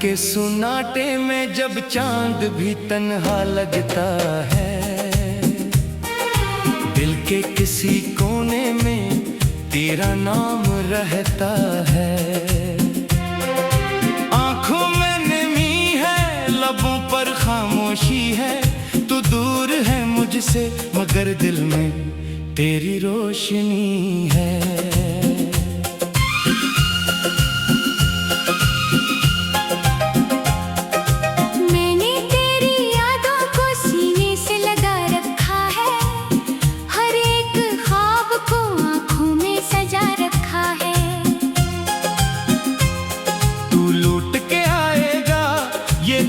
के सुनाटे में जब चांद भी तन्हा लगता है, दिल के किसी कोने में तेरा नाम रहता है। आंखों में नमी है, लबों पर खामोशी है, तू दूर है मुझसे मगर दिल में तेरी रोशनी है।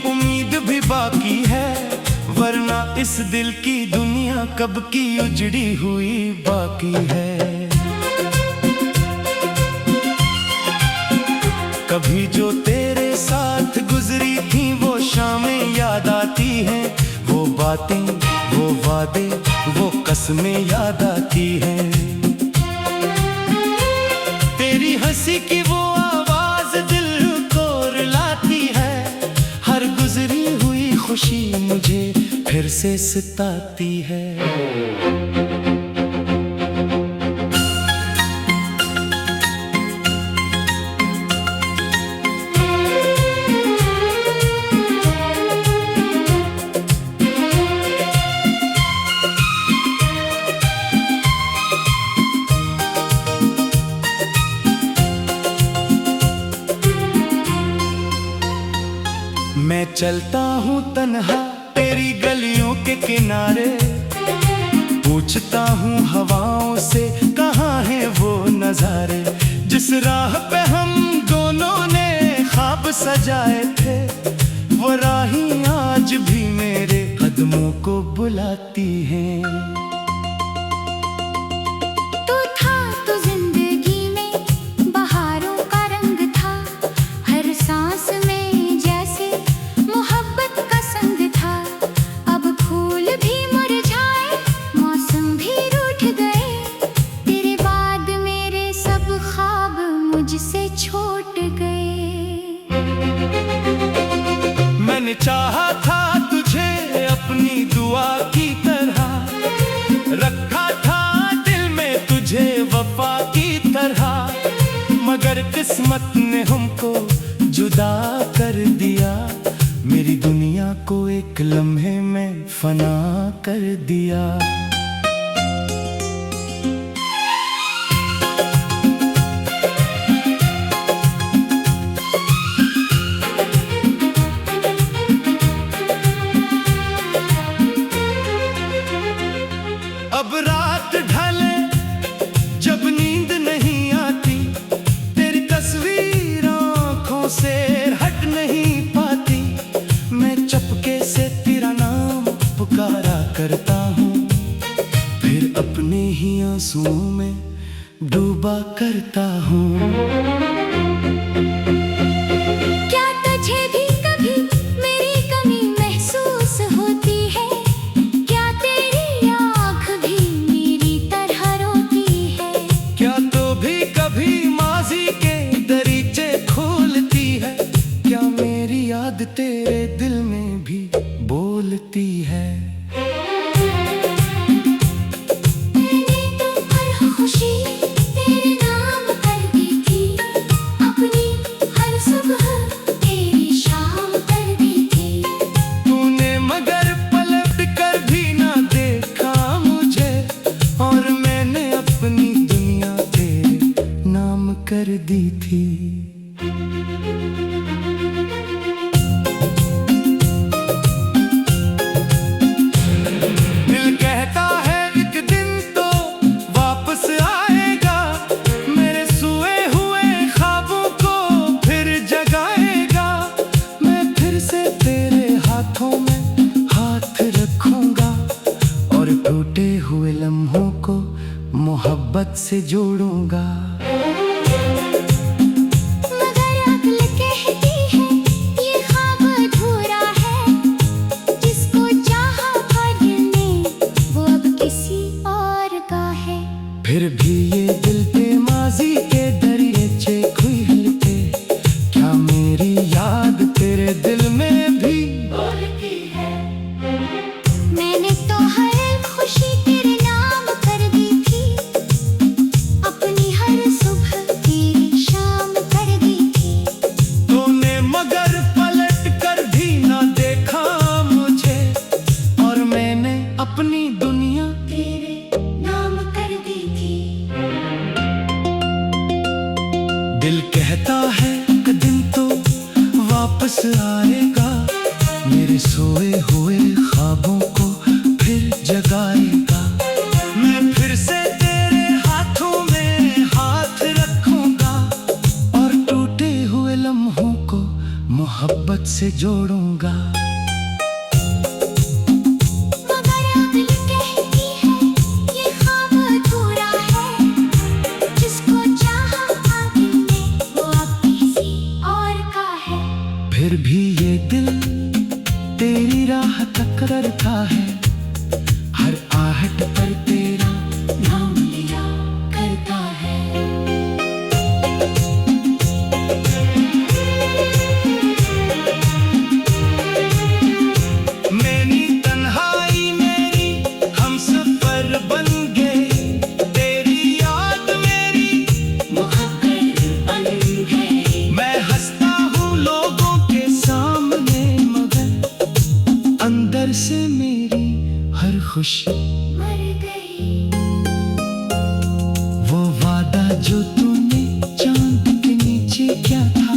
उम्मीद भी बाकी है, वरना इस दिल की दुनिया कब की उजड़ी हुई बाकी है। कभी जो तेरे साथ गुजरी थी वो शामें याद आती हैं, वो बातें, वो वादे, वो कसमें याद आती हैं। तेरी हंसी की वो आवाज दिल को रुलाती है, हर गुजरी हुई खुशी मुझे फिर से सताती है। मैं चलता हूँ तन्हा तेरी गलियों के किनारे, पूछता हूँ हवाओं से कहाँ है वो नजारे, जिस राह पे हम दोनों ने ख्वाब सजाए थे, वो राही आज भी मेरे कदमों को बुलाती हैं। मुझसे छूट गए। मैंने चाहा था तुझे अपनी दुआ की तरह, रखा था दिल में तुझे वफा की तरह, मगर किस्मत ने हमको जुदा कर दिया, मेरी दुनिया को एक लम्हे में फना कर दिया। अब रात ढले जब नींद नहीं आती, तेरी तस्वीर आँखों से हट नहीं पाती, मैं चुपके से तेरा नाम पुकारा करता हूँ, फिर अपने ही आंसुओं में डूबा करता हूँ। तेरे दिल में भी बोलती है। मैंने तो हर खुशी तेरे नाम कर दी थी, अपनी हर सुबह तेरी शाम कर दी थी, तूने मगर पलट कर भी ना देखा मुझे, और मैंने अपनी दुनिया तेरे नाम कर दी थी। टूटे हुए लम्हों को मोहब्बत से जोड़ूंगा। मगर अक्ल कहती है ये ख्वाब अधूरा है, जिसको चाहा था दिल ने वो अब किसी और का है। फिर भी ये दिल पे माजी के दरियाचे खुलते, क्या मेरी याद पे दिल कहता है कि दिन तो वापस आएगा, मेरे सोए हुए ख्वाबों को फिर जगाएगा। मैं फिर से तेरे हाथों में हाथ रखूंगा और टूटे हुए लम्हों को मोहब्बत से जोड़ूंगा। फिर भी ये दिल तेरी राह तक करता है, हर आहट पर तेरा नाम लिया करता है। मेरी तन्हाई मेरी हमसफर बन गई, तेरी याद मेरी मुखर बन गई। मैं हंसता हूँ लोगों के सामने, मगर अंदर से मेरी हर खुशी मर गई। वो वादा जो तूने चांद के नीचे क्या था,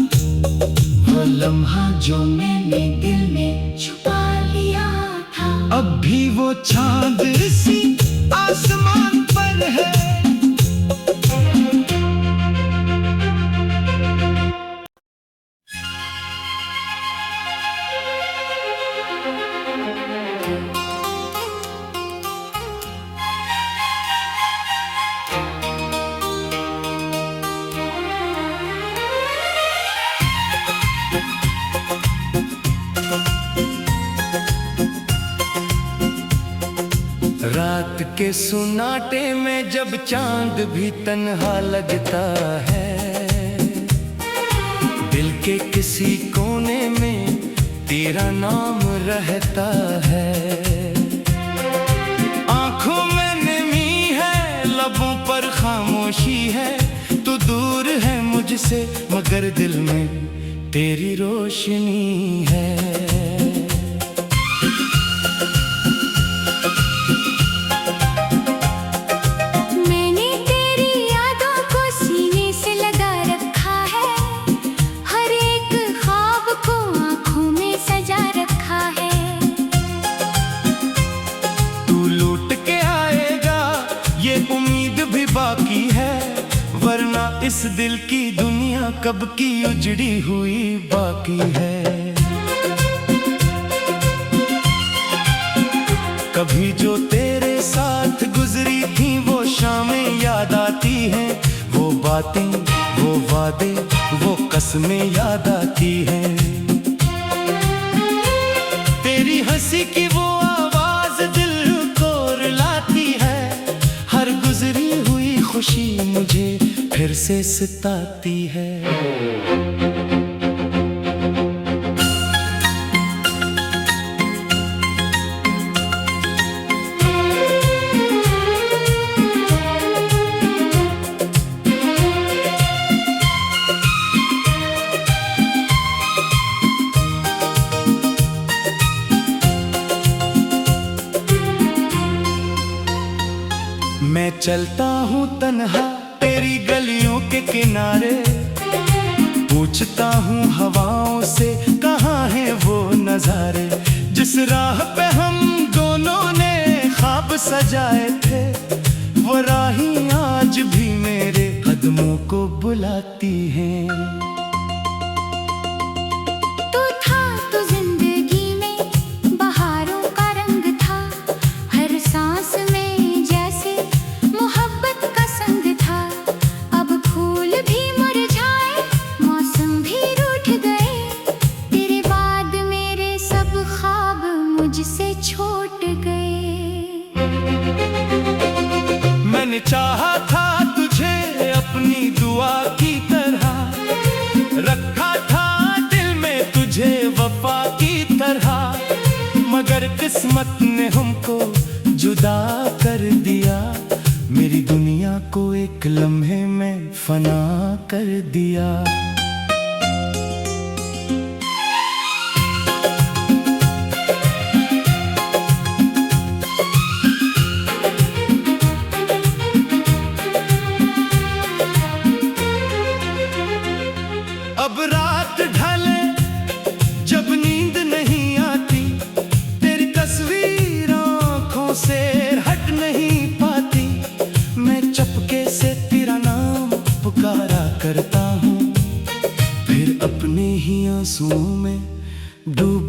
वो लम्हा जो मैंने दिल में छुपा लिया था, अब भी वो चांद इसी आसमान पर है। रात के सुनाटे में जब चांद भी तन्हा लगता है, दिल के किसी कोने में तेरा नाम रहता है। आंखों में नमी है, लबों पर खामोशी है, तू दूर है मुझसे मगर दिल में तेरी रोशनी है। बाकी है वरना इस दिल की दुनिया कब की उजड़ी हुई बाकी है। कभी जो तेरे साथ गुजरी थी वो शामें याद आती हैं, वो बातें वो वादे वो कसमें याद आती हैं। तेरी हंसी की वो आवाज दिल को रुलाती है, हर गुजरी हुई खुशी मुझे फिर से सताती है। मैं चलता हूँ तन्हा तेरी गलियों के किनारे, पूछता हूँ हवाओं से कहाँ है वो नजारे, जिस राह पे हम दोनों ने ख्वाब सजाए थे, वो राही आज भी मेरे कदमों को बुलाती हैं। मैंने चाहा था तुझे अपनी दुआ की तरह, रखा था दिल में तुझे वफा की तरह, मगर किस्मत ने हमको जुदा कर दिया, मेरी दुनिया को एक लम्हे में फना कर दिया।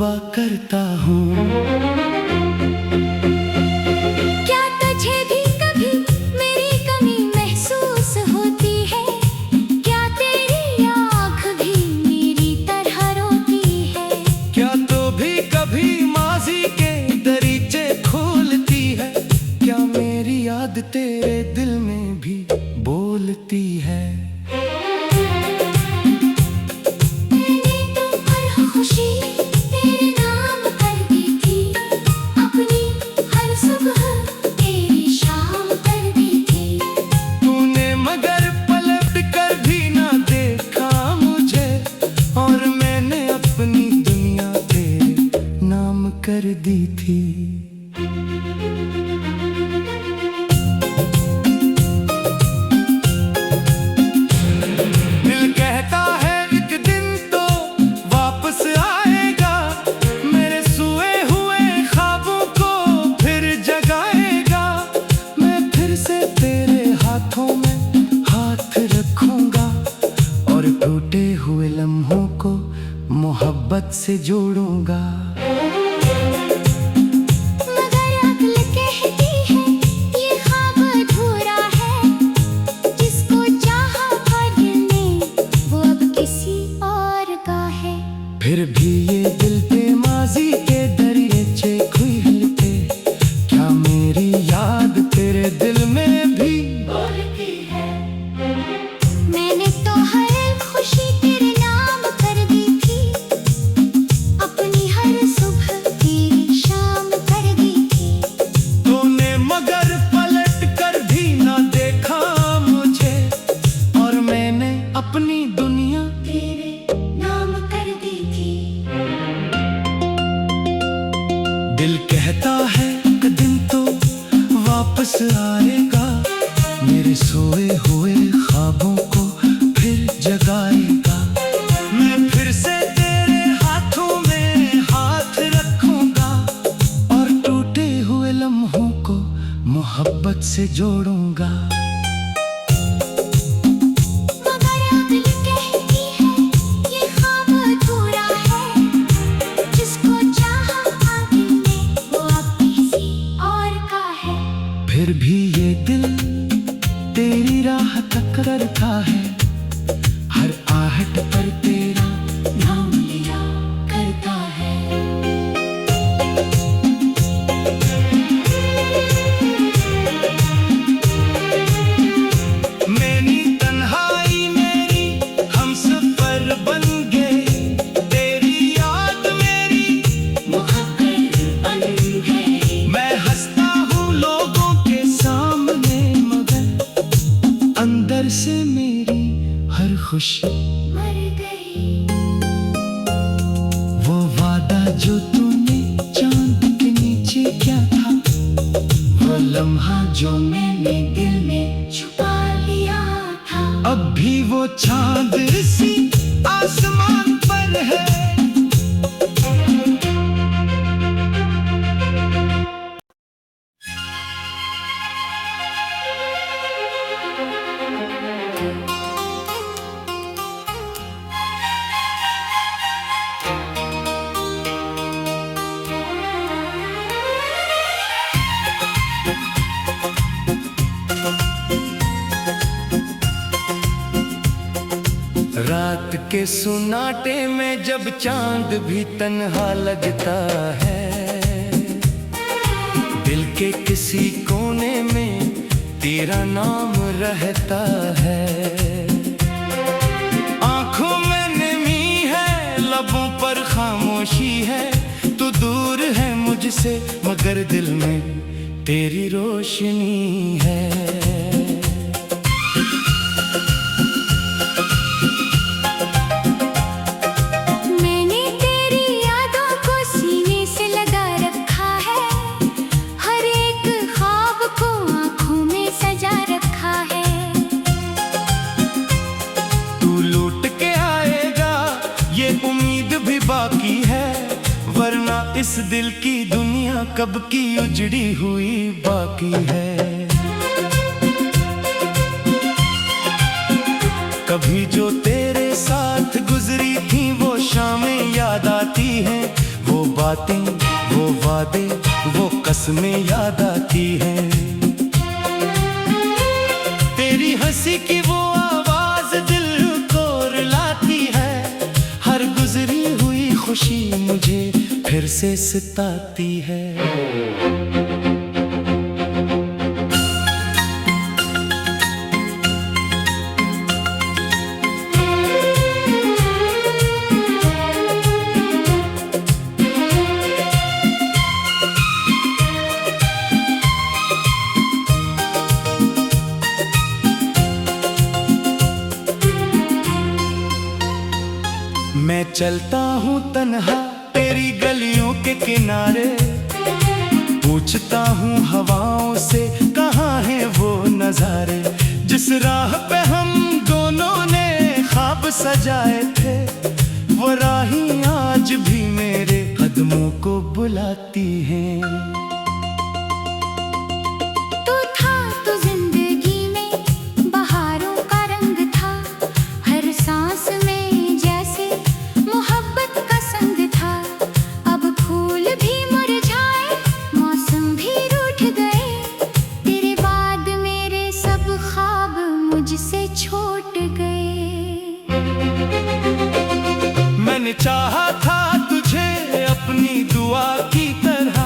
तौबा करता हूँ। क्या तुझे भी कभी मेरी कमी महसूस होती है? क्या तेरी आँख भी मेरी तरह रोती है? क्या तो भी कभी माजी के दरीचे खोलती है? क्या मेरी याद तेरे दिल में भी बोलती है? मैंने तो हर खुशी तेरे नाम कर दी थी, अपनी हर सुबह तेरी शाम कर दी थी। तूने मगर पलट कर भी ना देखा मुझे, और मैंने अपनी दुनिया तेरे नाम कर दी थी। दिल कहता है एक दिन तो वापस आएगा, मेरे सोए हुए ख्वाबों को फिर जगाएगा। मैं फिर से तेरे हाथों में हाथ रखूंगा, और टूटे हुए लम्हों को मोहब्बत से जोड़ूंगा। मगर अक्ल कहती है ये ख्वाब अधूरा है, जिसको चाहा था दिल ने वो अब किसी और का है। फिर भी ये दिल पे माजी के दरियाचे खुलते, क्या मेरी याद तेरे दिल में भी बोलती है? मैंने तो हर खुशी तेरे नाम कर दी थी, अपनी हर सुबह तेरी शाम कर दी थी। तूने मगर पलट कर भी ना देखा मुझे, और मैंने अपनी दुनिया तेरे नाम कर दी थी। दिल कहता है एक दिन तो वापस आएगा, मेरे सोए हुए ख्वाबों को फिर जगाएगा। मैं फिर से तेरे हाथों में हाथ रखूंगा, और टूटे हुए लम्हों को मोहब्बत से जोड़ूंगा। मगर अक्ल कहती है ये ख्वाब अधूरा है, जिसको चाहा था दिल ने वो अब किसी और का है। फिर भी ये दिल तेरी राह तक करता है, हर आहट पर तेरा नाम लिया करता है। मेरी तन्हाई मेरी हमसफर बन गई, तेरी याद मेरी मुहब्बत बन गई। मैं हंसता हूँ लोगों के सामने, मगर अंदर से मेरी हर खुशी मर गई। वो वादा जो तूने चांद के नीचे क्या था, वो लम्हा जो मैंने दिल में छुपा लिया था। अब भी वो चांद सी आसमान पर है। रात के सुनाटे में जब चांद भी तन्हा लगता है, दिल के किसी कोने में तेरा नाम रहता है। आंखों में नमी है, लबों पर खामोशी है, तू दूर है मुझसे मगर दिल में तेरी रोशनी है। मैंने तेरी यादों को सीने से लगा रखा है, हर एक ख्वाब को आँखों में सजा रखा है। तू लौट के आएगा ये उम्मीद भी बाकी है, वरना इस दिल की दुनिया कब की उजड़ी हुई बाकी है। कभी जो तेरे साथ गुजरी थी वो शामें याद आती हैं, वो सांस में याद आती है। तेरी हंसी की वो आवाज दिल को रुलाती है। हर गुजरी हुई खुशी मुझे फिर से सताती है। मैं चलता हूँ तन्हा तेरी गलियों के किनारे, पूछता हूँ हवाओं से कहाँ है वो नजारे। जिस राह पे हम दोनों ने ख्वाब सजाए थे, वो राही आज भी मेरे कदमों को बुलाती है। तू था तो जिंदगी में बहारों का रंग था, हर सांस में जैसे मोहब्बत का संग था। अब फूल भी मुरझाए, मौसम भी रूठ गए, तेरे बाद मेरे सब ख्वाब मुझसे छूट गए। मैंने चाहा था तुझे अपनी दुआ की तरह,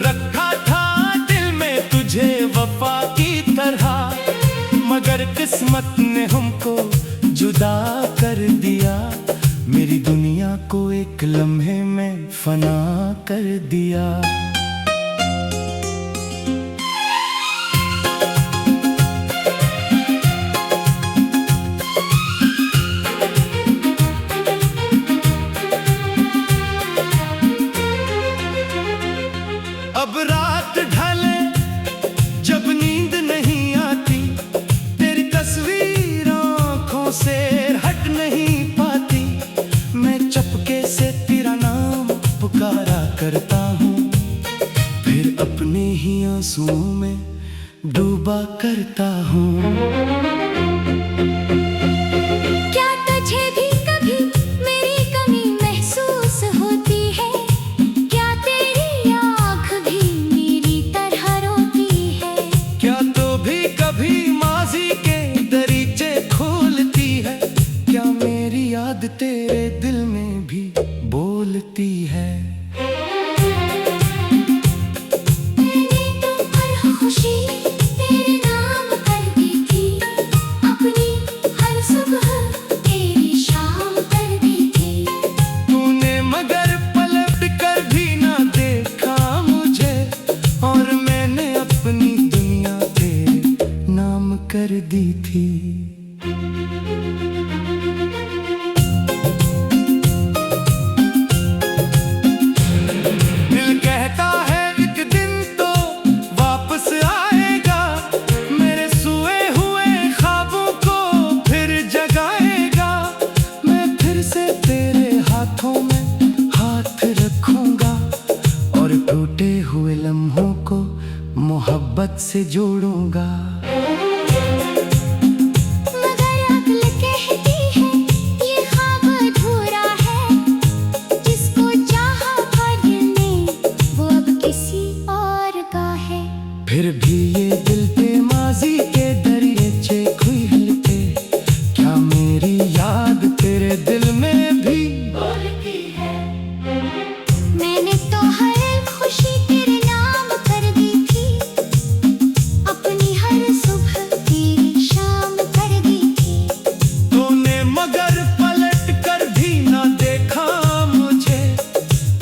रखा था दिल में तुझे वफा की तरह, मगर किस्मत ने हमको जुदा कर दिया। मेरी दुनिया को एक लम्हे में फना कर दिया। अब रात ढले जब नींद नहीं आती, तेरी तस्वीर आँखों से हट नहीं पाती। मैं चुपके से तेरा नाम पुकारा करता हूँ, फिर अपने ही आंसुओं में डूबा करता हूँ। क्या तुझे भी कभी मेरी कमी महसूस होती है? क्या तेरी आँख भी मेरी तरह रोती है? क्या तो भी कभी माजी के दरीचे खोलती है? क्या मेरी याद तेरे दिल में भी बोलती है? मैंने तो हर खुशी तेरे नाम कर दी थी, अपनी हर सुबह तेरी शाम कर दी थी। तूने मगर पलट कर भी ना देखा मुझे, और मैंने अपनी दुनिया तेरे नाम कर दी थी। दिल कहता है एक दिन तो वापस आएगा, मेरे सोए हुए ख्वाबों को फिर जगाएगा। मैं फिर से तेरे हाथों में हाथ रखूंगा, और टूटे हुए लम्हों को मोहब्बत से जोड़ूंगा। मगर अक्ल कहती है ये ख्वाब अधूरा है, जिसको चाहा था दिल ने वो अब किसी और का है। फिर भी ये दिल पे माजी के दरियाचे खुलते, क्या मेरी याद तेरे दिल में भी बोलती है? मैंने तो हर खुशी तेरे नाम कर दी थी, अपनी हर सुबह तेरी शाम कर दी थी। तूने मगर पलट कर भी ना देखा मुझे,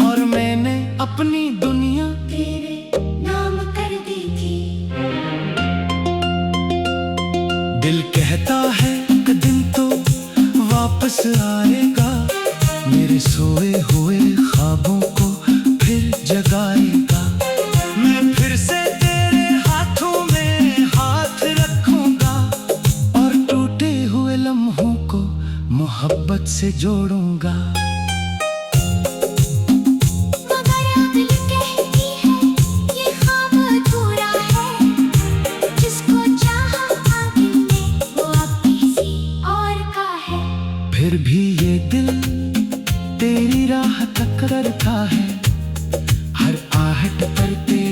और मैंने अपनी दुनिया तेरे नाम कर दी थी। दिल कहता है एक दिन तो वापस आएगा, मेरे सोए हुए ख्वाबों को फिर जगाएगा। मैं फिर से तेरे हाथों में हाथ रखूंगा, और टूटे हुए लम्हों को मोहब्बत से जोड़ूंगा। मगर अक्ल कहती है ये ख्वाब अधूरा है, जिसको चाहा था दिल ने वो अब किसी और का है। फिर भी ये दिल तेरी राह तक करता है, हर आहट पर तेरी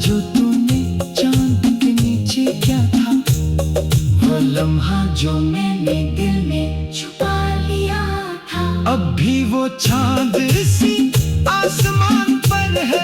जो तूने चांद के नीचे क्या था, वो लम्हा जो मैंने दिल में छुपा लिया था। अब भी वो चांद इसी आसमान पर है।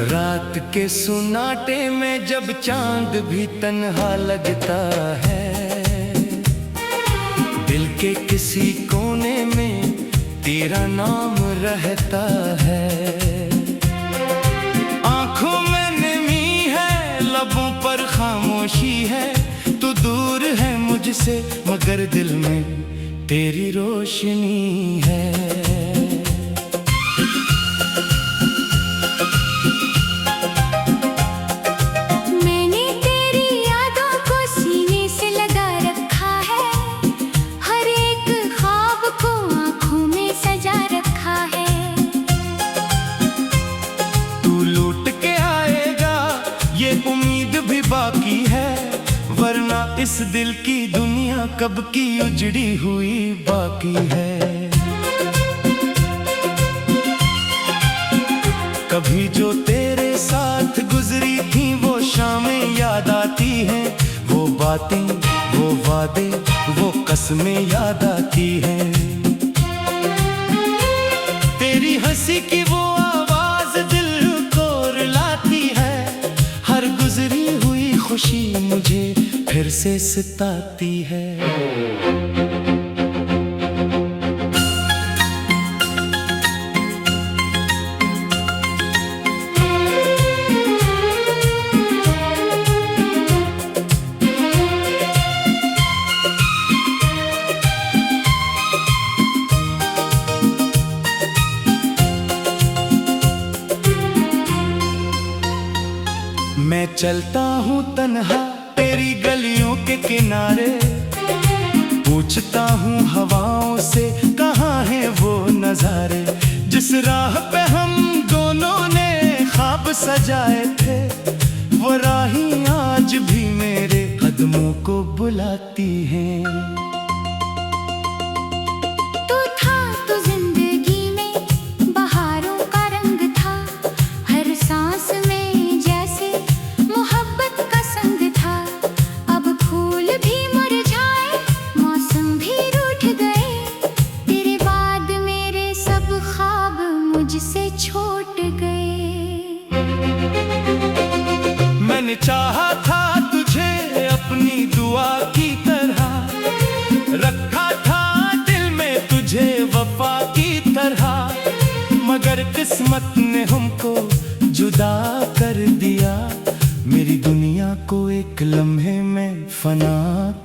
रात के सुनाटे में जब चांद भी तन्हा लगता है, दिल के किसी कोने में तेरा नाम रहता है। आंखों में नमी है, लबों पर खामोशी है, तू दूर है मुझसे मगर दिल में तेरी रोशनी है। उम्मीद भी बाकी है, वरना इस दिल की दुनिया कब की उजड़ी हुई बाकी है। कभी जो तेरे साथ गुजरी थी वो शामें याद आती हैं, वो बातें, वो वादे, वो कसमें याद आती हैं। तेरी हंसी की वो आवाज दिल को रुलाती है, हर गुजरी हुई खुशी मुझे फिर से सताती है। मैं चलता हूँ तन्हा तेरी गलियों के किनारे, पूछता हूँ हवाओं से कहाँ है वो नजारे, जिस राह पे हम दोनों ने ख्वाब सजाए थे, वो राही आज भी मेरे कदमों को बुलाती हैं। मुझसे छोट गए। मैंने चाहा था तुझे अपनी दुआ की तरह, रखा था दिल में तुझे वफा की तरह, मगर किस्मत ने हमको जुदा कर दिया, मेरी दुनिया को एक लम्हे में फना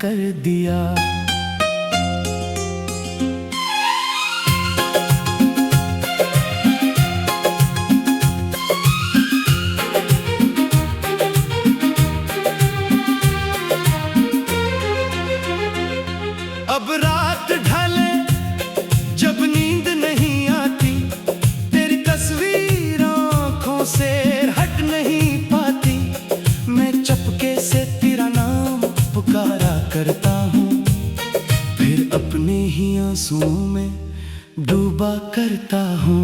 कर दिया। अब रात ढले जब नींद नहीं आती, तेरी तस्वीर आँखों से हट नहीं पाती, मैं चुपके से तेरा नाम पुकारा करता हूँ, फिर अपने ही आंसुओं में डूबा करता हूँ।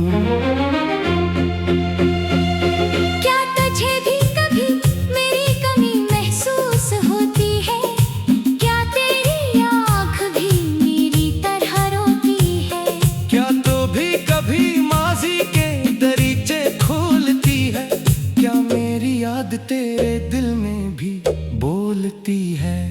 क्या तुझे भी कभी मेरी कमी महसूस होती है? क्या तेरी आँख भी मेरी तरह रोती है? क्या तो भी कभी माजी के दरीचे खोलती है? क्या मेरी याद तेरे दिल में भी बोलती है?